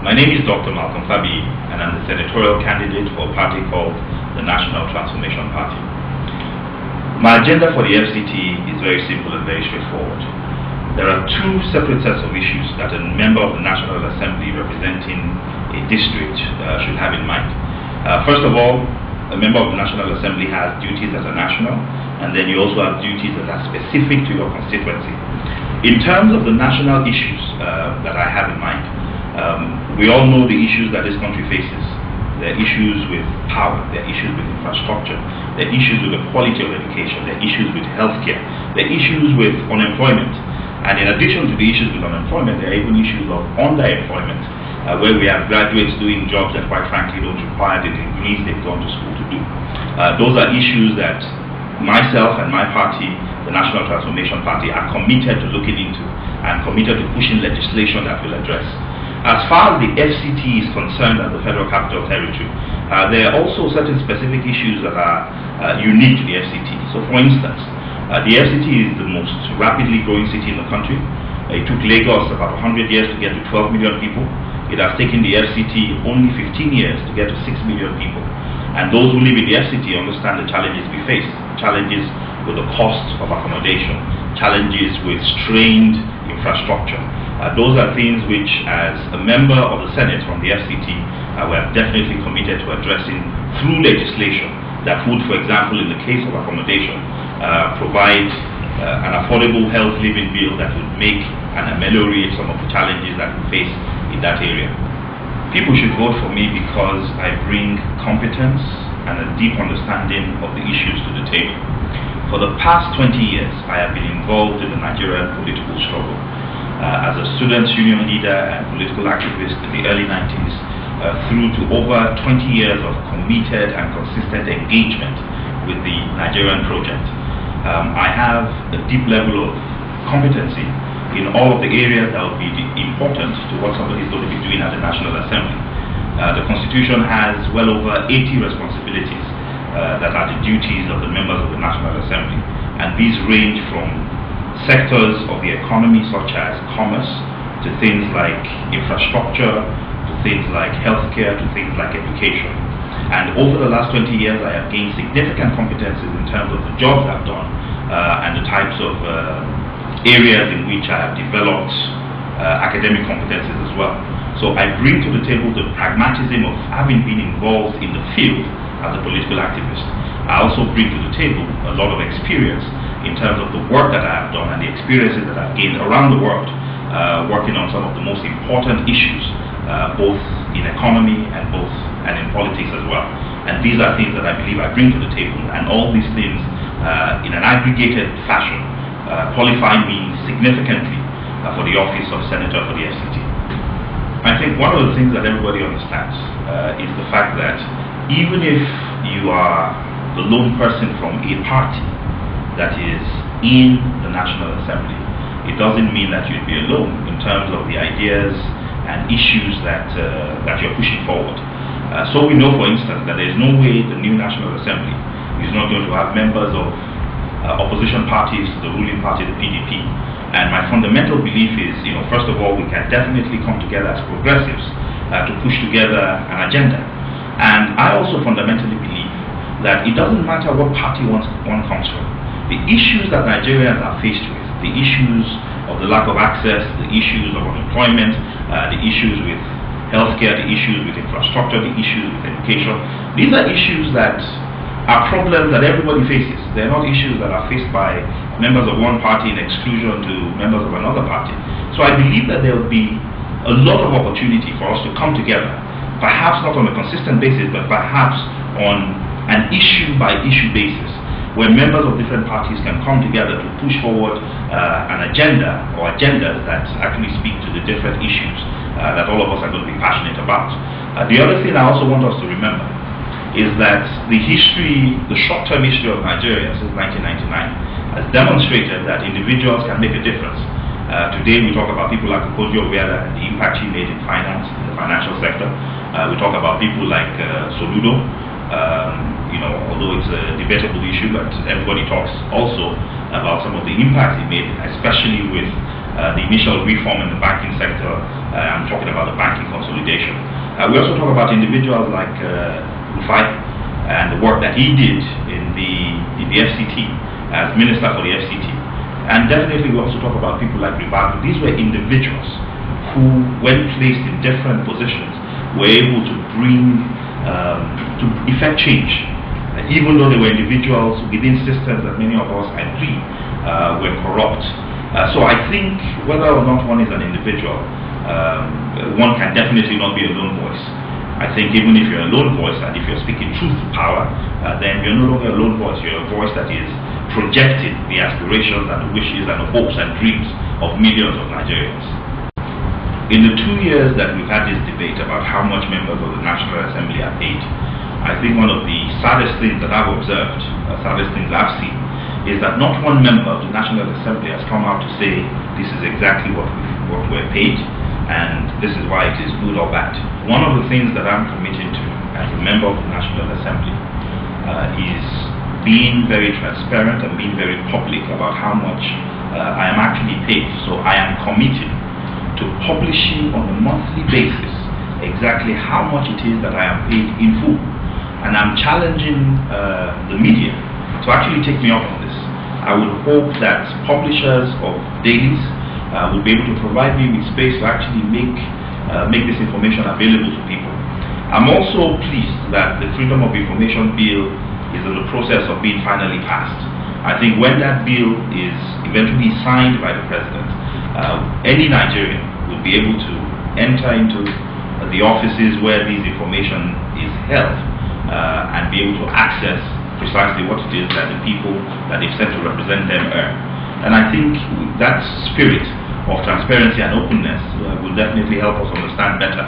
My name is Dr. Malcolm Fabiyi, and I'm the Senatorial Candidate for a party called the National Transformation Party. My agenda for the FCT is very simple and very straightforward. There are two separate sets of issues that a member of the National Assembly representing a district should have in mind. First of all, a member of the National Assembly has duties that are national, and then you also have duties that are specific to your constituency. In terms of the national issues that I have in mind, we all know the issues that this country faces. There are issues with power, there are issues with infrastructure, there are issues with the quality of education, there are issues with healthcare, there are issues with unemployment. And in addition to the issues with unemployment, there are even issues of underemployment, where we have graduates doing jobs that quite frankly don't require the degrees they've gone to school to do. Those are issues that myself and my party, the National Transformation Party, are committed to looking into and committed to pushing legislation that will address. As far as the FCT is concerned as the Federal Capital Territory, there are also certain specific issues that are unique to the FCT. So for instance, the FCT is the most rapidly growing city in the country. It took Lagos about 100 years to get to 12 million people. It has taken the FCT only 15 years to get to 6 million people. And those who live in the FCT understand the challenges we face. Challenges with the cost of accommodation, challenges with strained infrastructure. Those are things which, as a member of the Senate from the FCT, we are definitely committed to addressing through legislation that would, for example, in the case of accommodation, provide an affordable health living bill that would make and ameliorate some of the challenges that we face in that area. People should vote for me because I bring competence and a deep understanding of the issues to the table. For the past 20 years, I have been involved in the Nigerian political struggle. As a students' union leader and political activist in the early 90s, through to over 20 years of committed and consistent engagement with the Nigerian project. I have a deep level of competency in all of the areas that would be important to what somebody is going to be doing at the National Assembly. The Constitution has well over 80 responsibilities that are the duties of the members of the National Assembly, and these range from sectors of the economy such as commerce, to things like infrastructure, to things like healthcare, to things like education. And over the last 20 years, I have gained significant competencies in terms of the jobs I've done and the types of areas in which I have developed academic competencies as well. So I bring to the table the pragmatism of having been involved in the field as a political activist. I also bring to the table a lot of experience in terms of the work that I have done and the experiences that I've gained around the world, working on some of the most important issues, both in economy and in politics as well. And these are things that I believe I bring to the table, and all these things in an aggregated fashion qualify me significantly for the office of Senator for the FCT. I think one of the things that everybody understands is the fact that even if you are the lone person from a party that is in the National Assembly, it doesn't mean that you'd be alone in terms of the ideas and issues that you're pushing forward. So we know, for instance, that there is no way the new National Assembly is not going to have members of opposition parties to the ruling party, the PDP. And my fundamental belief is, first of all, we can definitely come together as progressives to push together an agenda. And I also fundamentally believe that it doesn't matter what party one comes from. The issues that Nigerians are faced with, the issues of the lack of access, the issues of unemployment, the issues with healthcare, the issues with infrastructure, the issues with education, these are issues that are problems that everybody faces. They're not issues that are faced by members of one party in exclusion to members of another party. So I believe that there will be a lot of opportunity for us to come together, perhaps not on a consistent basis, but perhaps on an issue-by-issue basis, where members of different parties can come together to push forward an agenda or agendas that actually speak to the different issues that all of us are going to be passionate about. The other thing I also want us to remember is that the short-term history of Nigeria since 1999 has demonstrated that individuals can make a difference. Today we talk about people like Kojo Obiada and the impact he made in finance, in the financial sector. We talk about people like Soludo. Although it's a debatable issue, but everybody talks also about some of the impacts he made, especially with the initial reform in the banking sector I'm talking about the banking consolidation. We also talk about individuals like Rufai and the work that he did in the FCT as Minister for the FCT. And definitely we also talk about people like Ribato. These were individuals who, when placed in different positions, were able to bring, to effect change, even though they were individuals within systems that many of us agree were corrupt. So I think whether or not one is an individual, one can definitely not be a lone voice. I think even if you're a lone voice and if you're speaking truth to power, then you're no longer a lone voice, you're a voice that is projecting the aspirations and the wishes and the hopes and dreams of millions of Nigerians. In the 2 years that we've had this debate about how much members of the National Assembly are paid, I think one of the saddest things that I've observed, saddest things I've seen, is that not one member of the National Assembly has come out to say this is exactly what we're paid and this is why it is good or bad. One of the things that I'm committed to as a member of the National Assembly is being very transparent and being very public about how much I am actually paid. So I am committed to publishing on a monthly basis exactly how much it is that I am paid in full. And I'm challenging the media to actually take me up on this. I would hope that publishers of dailies will be able to provide me with space to actually make this information available to people. I'm also pleased that the Freedom of Information Bill is in the process of being finally passed. I think when that bill is eventually signed by the President, any Nigerian will be able to enter into the offices where this information is held and be able to access precisely what it is that the people that they've sent to represent them earn. And I think that spirit of transparency and openness will definitely help us understand better